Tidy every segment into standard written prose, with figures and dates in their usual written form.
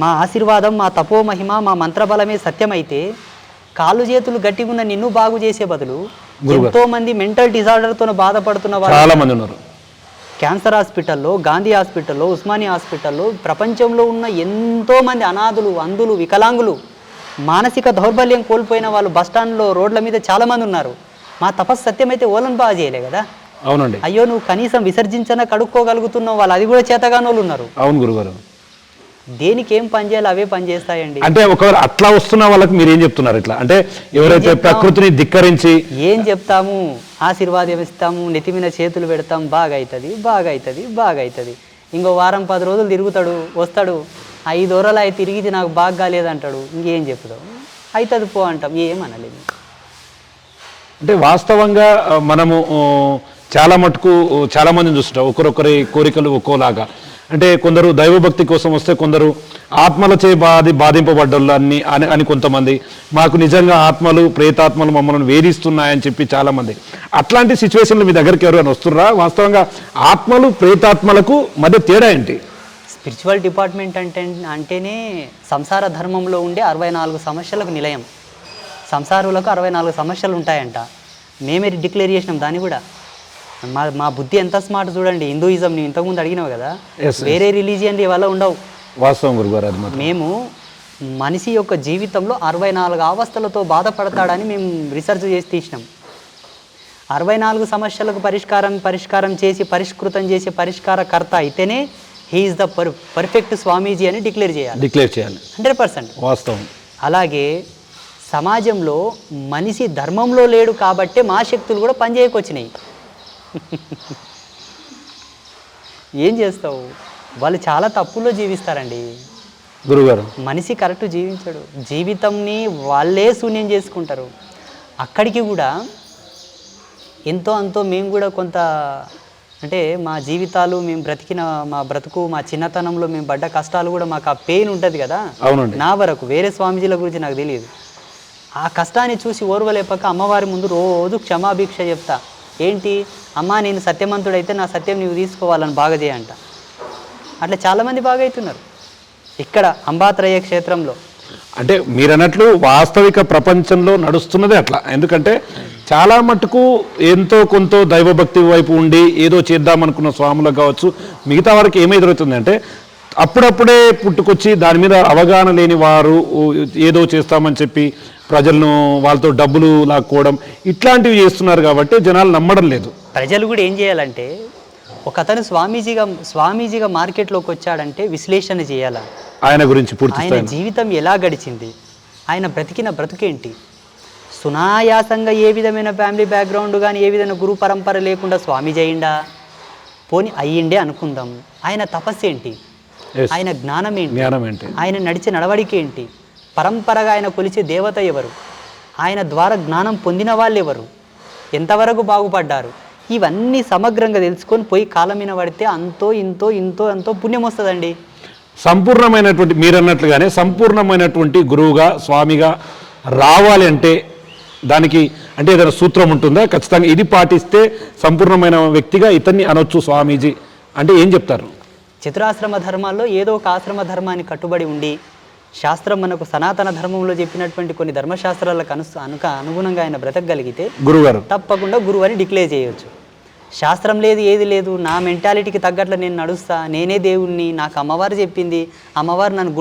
మా ఆశీర్వాదం, మా తపోమహిమ, మా మంత్రబలమే సత్యమైతే కాళ్ళు చేతులు గట్టిగా ఉన్న నిన్ను బాగు చేసే బదులు ఎంతో మంది మెంటల్ డిజార్డర్తో బాధపడుతున్న వాళ్ళు చాలా మంది ఉన్నారు. క్యాన్సర్ హాస్పిటల్లో, గాంధీ హాస్పిటల్లో, ఉస్మానియా హాస్పిటల్లో, ప్రపంచంలో ఉన్న ఎంతో మంది అనాథులు, అంధులు, వికలాంగులు, మానసిక దౌర్బల్యం కోల్పోయిన వాళ్ళు బస్టాండ్లో, రోడ్ల మీద చాలామంది ఉన్నారు. మా తపస్సు సత్యమైతే ఓలను బాగా చేయలే కదా. అవునండి. అయ్యో నువ్వు కనీసం విసర్జించన కడుక్కోగలుగుతున్నావు, వాళ్ళు అది కూడా చేతగాని వాళ్ళు ఉన్నారు. అవును గురుగారు. దేనికి ఏం పని చేయాలి అవే పని చేస్తాయండి. అంటే ఒకవేళ అట్లా వస్తున్న వాళ్ళకి మీరు ఏం చెప్తున్నారు? ఇట్లా అంటే ఎవరైతే ప్రకృతిని ధిక్కరించి ఏం చెప్తాము, ఆశీర్వాదం ఇస్తాము, నెత్తిమిన చేతులు పెడతాం, బాగా అవుతుంది, బాగా అవుతుంది, బాగా అవుతుంది. ఇంకో వారం 10 రోజులు తిరుగుతాడు, వస్తాడు, 5 రోజులు అయి తిరిగితే నాకు బాగా కాలేదంటాడు. ఇంకేం చెప్తావు, అవుతుంది పో అంటాం, ఏమనలేదు. అంటే వాస్తవంగా మనము చాలా మటుకు చాలా మందిని చూస్తుంటాం. ఒకరొకరి కోరికలు ఒక్కోలాగా. అంటే కొందరు దైవభక్తి కోసం వస్తే, కొందరు ఆత్మలచే బాధింపబడ్డోళ్ళని అని కొంతమంది, మాకు నిజంగా ఆత్మలు, ప్రేతాత్మలు మమ్మల్ని వేధిస్తున్నాయని చెప్పి చాలామంది. అట్లాంటి సిచ్యువేషన్లు మీ దగ్గరికి ఎవరైనా వస్తున్నారా? వాస్తవంగా ఆత్మలు, ప్రేతాత్మలకు మధ్య తేడా ఏంటి? స్పిరిచువల్ డిపార్ట్మెంట్ అంటేనే సంసార ధర్మంలో ఉండే 64 సమస్యలకు నిలయం. సంసారులకు 64 సమస్యలు ఉంటాయంట. మేమే డిక్లేర్ చేసినాం దాన్ని కూడా. మా బుద్ధి ఎంత స్మార్ట్ చూడండి. హిందూయిజం నువ్వు ఇంతకుముందు అడిగినావు కదా, వేరే రిలీజియన్ వల్ల ఉండవు. వాస్తవం గురుగారు. అది మేము మనిషి యొక్క జీవితంలో 64 అవస్థలతో బాధపడతాడని మేము రీసెర్చ్ చేసి తీసినాం. 64 సమస్యలకు పరిష్కారం చేసి పరిష్కృతం చేసే పరిష్కారకర్త అయితేనే హీఈస్ ద పర్ఫెక్ట్ స్వామీజీ అని డిక్లేర్ చేయాలి 100%. వాస్తవం. అలాగే సమాజంలో మనిషి ధర్మంలో లేడు కాబట్టే మా శక్తులు కూడా పనిచేయకొచ్చినాయి. ఏం చేస్తావు, వాళ్ళు చాలా తప్పుల్లో జీవిస్తారండి గురుగారు. మనిషి కరెక్ట్ జీవించడు, జీవితంని వాళ్ళే శూన్యం చేసుకుంటారు. అక్కడికి కూడా ఎంతో అంతో మేము కూడా కొంత, అంటే మా జీవితాలు, మేము బ్రతికిన మా బ్రతుకు, మా చిన్నతనంలో మేము పడ్డ కష్టాలు కూడా మాకు ఆ పెయిన్ ఉంటుంది కదా. అవునండి. నా వరకు వేరే స్వామీజీల గురించి నాకు తెలియదు. ఆ కష్టాన్ని చూసి ఓర్వలేపక అమ్మవారి ముందు రోజు క్షమాభిక్ష చెప్తా. ఏంటి అమ్మా, నేను సత్యవంతుడైతే నా సత్యం నీవు తీసుకోవాలని బాగా చేయంట. అట్లా చాలామంది బాగా అవుతున్నారు ఇక్కడ అంబాత్రయ క్షేత్రంలో. అంటే మీరు అన్నట్లు వాస్తవిక ప్రపంచంలో నడుస్తున్నదే అట్లా. ఎందుకంటే చాలా మటుకు ఎంతో కొంత దైవభక్తి వైపు ఉండి ఏదో చేద్దామనుకున్న స్వాములకు కావచ్చు, మిగతా వారికి ఏమైదురుతుందంటే అప్పుడప్పుడే పుట్టుకొచ్చి దాని మీద అవగాహన లేని వారు ఏదో చేస్తామని చెప్పి ప్రజలను వాళ్ళతో డబ్బులు లాక్కోవడం ఇట్లాంటివి చేస్తున్నారు కాబట్టి జనాలు నమ్మడం లేదు. ప్రజలు కూడా ఏం చేయాలంటే, ఒక అతను స్వామీజీగా మార్కెట్లోకి వచ్చాడంటే విశ్లేషణ చేయాలా, ఆయన గురించి పూర్తి ఆయన జీవితం ఎలా గడిచింది, ఆయన బ్రతికిన బ్రతుకేంటి, సునాయాసంగా ఏ విధమైన ఫ్యామిలీ బ్యాక్గ్రౌండ్ కానీ ఏ విధమైన గురు పరంపర లేకుండా స్వామీజీ అయ్యిండా, పోని అయ్యిండే అనుకుందాం. ఆయన తపస్సు ఏంటి, ఆయన జ్ఞానం ఏంటి, ఆయన నడిచే నడవడిక ఏంటి, పరంపరగా ఆయన కొలిచే దేవత ఎవరు, ఆయన ద్వారా జ్ఞానం పొందిన వాళ్ళు ఎవరు, ఎంతవరకు బాగుపడ్డారు, ఇవన్నీ సమగ్రంగా తెలుసుకొని పోయి కాలం మీద పడితే అంతో ఇంతో పుణ్యం వస్తుందండి. సంపూర్ణమైనటువంటి, మీరు అన్నట్లుగానే సంపూర్ణమైనటువంటి గురువుగా, స్వామిగా రావాలి అంటే దానికి అంటే ఏదైనా సూత్రం ఉంటుందా? ఖచ్చితంగా ఇది పాటిస్తే సంపూర్ణమైన వ్యక్తిగా ఇతన్ని అనొచ్చు స్వామీజీ అంటే ఏం చెప్తారు? చతురాశ్రమ ధర్మాల్లో ఏదో ఒక ఆశ్రమ ధర్మాన్ని కట్టుబడి ఉండి, శాస్త్రం మనకు సనాతన ధర్మంలో చెప్పినటువంటి కొన్ని ధర్మశాస్త్రాలకు అనుగుణంగా ఆయన బ్రతకగలిగితే గురుగారు తప్పకుండా గురువు అని డిక్లేర్ చేయవచ్చు. శాస్త్రం లేదు, ఏది లేదు, నా మెంటాలిటీకి తగ్గట్లు నేను నడుస్తా, నేనే దేవుణ్ణి, నాకు అమ్మవారు చెప్పింది, అమ్మవారు నన్ను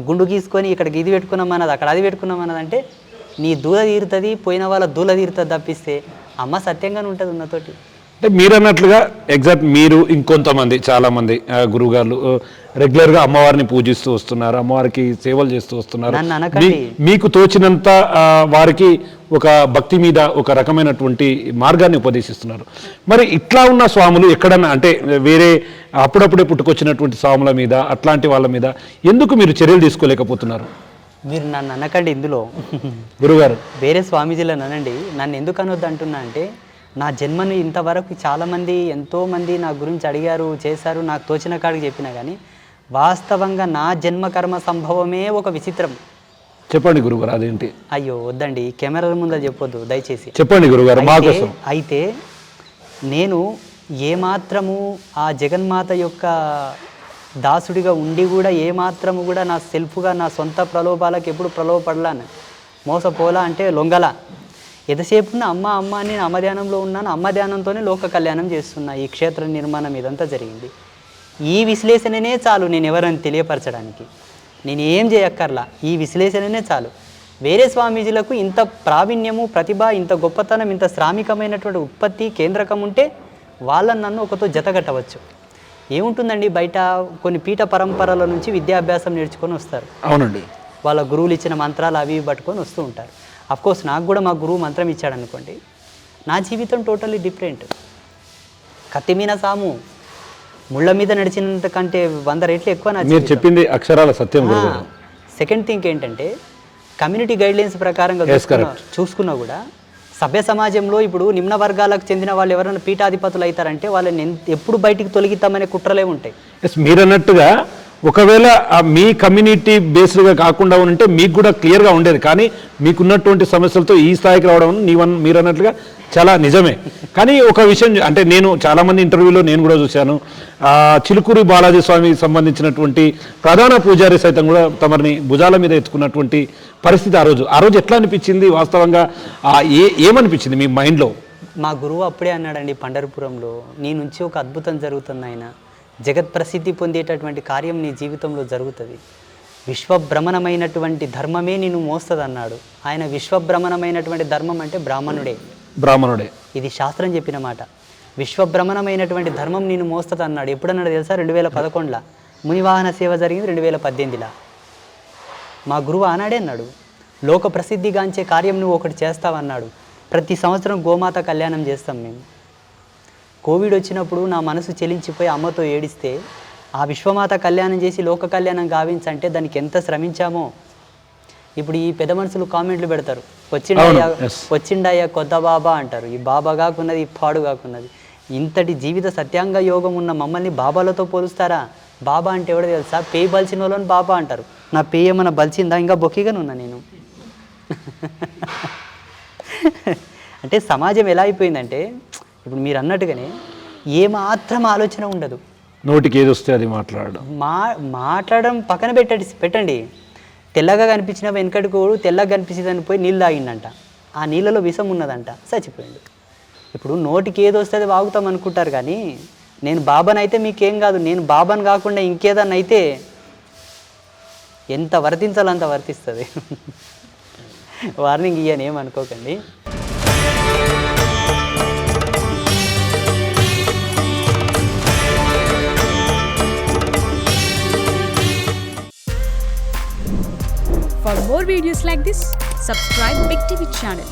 గుండు గీసుకొని ఇక్కడికి ఇది పెట్టుకున్నామన్నది, అక్కడ అది పెట్టుకున్నామన్నది అంటే నీ దూల తీరుతుంది, పోయిన వాళ్ళ దూల తీరుతుంది తప్పిస్తే అమ్మ సత్యంగానే ఉంటుంది ఉన్నతోటి. అంటే మీరు అన్నట్లుగా ఎగ్జాక్ట్ మీరు ఇంకొంతమంది చాలామంది గురువుగారు రెగ్యులర్గా అమ్మవారిని పూజిస్తూ వస్తున్నారు, అమ్మవారికి సేవలు చేస్తూ వస్తున్నారు. మీకు తోచినంత వారికి ఒక భక్తి మీద ఒక రకమైనటువంటి మార్గాన్ని ఉపదేశిస్తున్నారు. మరి ఇట్లా ఉన్న స్వాములు ఎక్కడన్నా అంటే వేరే అప్పుడప్పుడే పుట్టుకొచ్చినటువంటి స్వాముల మీద అట్లాంటి వాళ్ళ మీద ఎందుకు మీరు చర్యలు తీసుకోలేకపోతున్నారు? మీరు నన్ను అనకండి ఇందులో గురుగారు, వేరే స్వామీజీలను అనండి. నన్ను ఎందుకు అనొద్దు అంటున్నా అంటే, నా జన్మను ఇంతవరకు చాలామంది ఎంతోమంది నా గురించి అడిగారు, చేశారు, నాకు తోచిన కాడికి చెప్పినా కానీ వాస్తవంగా నా జన్మకర్మ సంభవమే ఒక విచిత్రం. చెప్పండి గురుగారు, అదేంటి? అయ్యో వద్దండి, కెమెరాల ముందు చెప్పొద్దు దయచేసి. చెప్పండి గురుగారు మా కోసం. అయితే నేను ఏమాత్రము ఆ జగన్మాత యొక్క దాసుడిగా ఉండి కూడా ఏమాత్రము కూడా నా సెల్ఫ్గా నా సొంత ప్రలోభాలకు ఎప్పుడు ప్రలోభపడలాను, మోసపోలా అంటే లొంగల. ఎంతసేపు ఉన్న అమ్మ అమ్మ అని నేను అమ్మ ధ్యానంలో ఉన్నాను, అమ్మ ధ్యానంతోనే లోక కళ్యాణం చేస్తున్నా. ఈ క్షేత్ర నిర్మాణం ఇదంతా జరిగింది. ఈ విశ్లేషణనే చాలు నేను ఎవరని తెలియపరచడానికి. నేను ఏం చేయక్కర్లా, ఈ విశ్లేషణనే చాలు. వేరే స్వామీజీలకు ఇంత ప్రావీణ్యము, ప్రతిభ, ఇంత గొప్పతనం, ఇంత శ్రామికమైనటువంటి ఉత్పత్తి కేంద్రకం ఉంటే వాళ్ళని నన్ను ఒకతో జతగట్టవచ్చు. ఏముంటుందండి, బయట కొన్ని పీఠ పరంపరల నుంచి విద్యాభ్యాసం నేర్చుకొని వస్తారు. అవునండి. వాళ్ళ గురువులు ఇచ్చిన మంత్రాలు అవి పట్టుకొని వస్తూ ఉంటారు. అఫ్కోర్స్ నాకు కూడా మా గురువు మంత్రం ఇచ్చాడు అనుకోండి, నా జీవితం టోటల్లీ డిఫరెంట్. కత్తిమీన సాము ముళ్ళ మీద నడిచినంత కంటే 100 రెట్లు ఎక్కువ నా మీరు చెప్పింది అక్షరాల సత్యం. సెకండ్ థింగ్ ఏంటంటే, కమ్యూనిటీ గైడ్లైన్స్ ప్రకారంగా చూసుకున్నా కూడా సభ్య సమాజంలో ఇప్పుడు నిమ్న వర్గాలకు చెందిన వాళ్ళు ఎవరైనా పీఠాధిపతులు అవుతారంటే వాళ్ళని ఎప్పుడు బయటికి తొలగిద్దామనే కుట్రలే ఉంటాయి. మీరు అన్నట్టుగా ఒకవేళ మీ కమ్యూనిటీ బేస్డ్గా కాకుండా ఉంటే మీకు కూడా క్లియర్గా ఉండేది, కానీ మీకున్నటువంటి సమస్యలతో ఈ స్థాయికి రావడం మీరు అన్నట్లుగా చాలా నిజమే. కానీ ఒక విషయం అంటే నేను చాలామంది ఇంటర్వ్యూలో నేను కూడా చూశాను, చిలుకూరి బాలాజీ స్వామికి సంబంధించినటువంటి ప్రధాన పూజారి సైతం కూడా తమరిని భుజాల మీద ఎత్తుకున్నటువంటి పరిస్థితి ఆ రోజు ఎట్లా అనిపించింది వాస్తవంగా? ఏమనిపించింది మీ మైండ్లో? మా గురువు అప్పుడే అన్నాడండి పండరిపురంలో, నీ నుంచి ఒక అద్భుతం జరుగుతుంది ఆయన, జగత్ ప్రసిద్ధి పొందేటటువంటి కార్యం నీ జీవితంలో జరుగుతుంది, విశ్వభ్రమణమైనటువంటి ధర్మమే నేను మోస్తుంది అన్నాడు. ఆయన విశ్వభ్రమణమైనటువంటి ధర్మం అంటే బ్రాహ్మణుడే. ఇది శాస్త్రం చెప్పిన మాట. విశ్వభ్రమణమైనటువంటి ధర్మం నేను మోస్తుంది అన్నాడు. ఎప్పుడన్నాడు తెలుసా? 2011లో. మునివాహన సేవ జరిగింది 2018లో. మా గురువు ఆనాడే అన్నాడు, లోక ప్రసిద్ధిగాంచే కార్యం నువ్వు ఒకటి చేస్తావన్నాడు. ప్రతి సంవత్సరం గోమాత కళ్యాణం చేస్తాం మేము. కోవిడ్ వచ్చినప్పుడు నా మనసు చెలించిపోయి అమ్మతో ఏడిస్తే ఆ విశ్వమాత కళ్యాణం చేసి లోక కళ్యాణం గావించంటే దానికి ఎంత శ్రమించామో. ఇప్పుడు ఈ పెద్ద మనుషులు కామెంట్లు పెడతారు, వచ్చిండయ్యా కొత్త బాబా అంటారు. ఈ బాబా కాకున్నది, ఈ పాడు కాకున్నది. ఇంతటి జీవిత సత్యాంగ యోగం ఉన్న మమ్మల్ని బాబాలతో పోలుస్తారా? బాబా అంటే ఎవడో తెలుసా? పేయి బలిచిన వాళ్ళని బాబా అంటారు. నా పేయి ఏమన్నా బలిచిందా? ఇంకా బొక్కిగానే ఉన్నా నేను. అంటే సమాజం ఎలా అయిపోయిందంటే, ఇప్పుడు మీరు అన్నట్టుగానే ఏమాత్రం ఆలోచన ఉండదు, నోటికి ఏది వస్తే అది మాట్లాడడం పక్కన పెట్టండి. తెల్లగా కనిపించిన వెనకటికి తెల్లగా కనిపించిందని పోయి నీళ్ళు తాగిండంట, ఆ నీళ్ళలో విషం ఉన్నదంట, చచ్చిపోయిండు. ఇప్పుడు నోటికి ఏది వస్తే అది వాగుతాం అనుకుంటారు, కానీ నేను బాబాని అయితే మీకేం కాదు, నేను బాబాని కాకుండా ఇంకేదన్నా అయితే ఎంత వర్తించాలో అంత వర్తిస్తుంది. వార్నింగ్ ఇయ్యని ఏమనుకోకండి. For more videos like this, subscribe Big TV channel.